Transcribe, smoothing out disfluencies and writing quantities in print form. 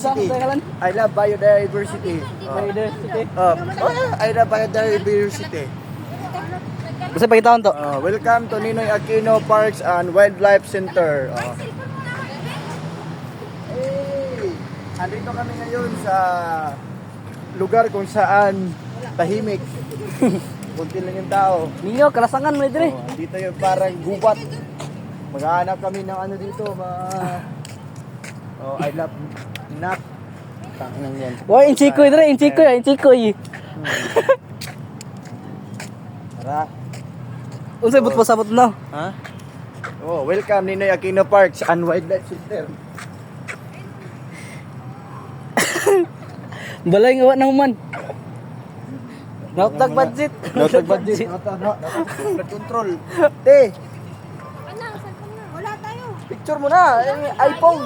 I love biodiversity. Biodiversity. I love biodiversity. Basta pagkitaon to. Welcome to Ninoy Aquino Parks and Wildlife Center. Hey! Andito kami ngayon sa lugar kung saan tahimik. Kunti lang yung tao. Ninyo, kalasangan mo dire. Dito yung parang gubat. Maghahanap kami ng ano dito, I love nap. Tanginang yan. Boy, inchikoy dire, inchikoy. Tara. Unsay but pasabot na? Ha? Welcome Ninoy Aquino Parks and Wildlife Center. Balay nga wa nang man. Nautag budget. Nautag budget. Nautag control. Te, Anang, saan ka na? Wala tayo. picture mo na. iPhone.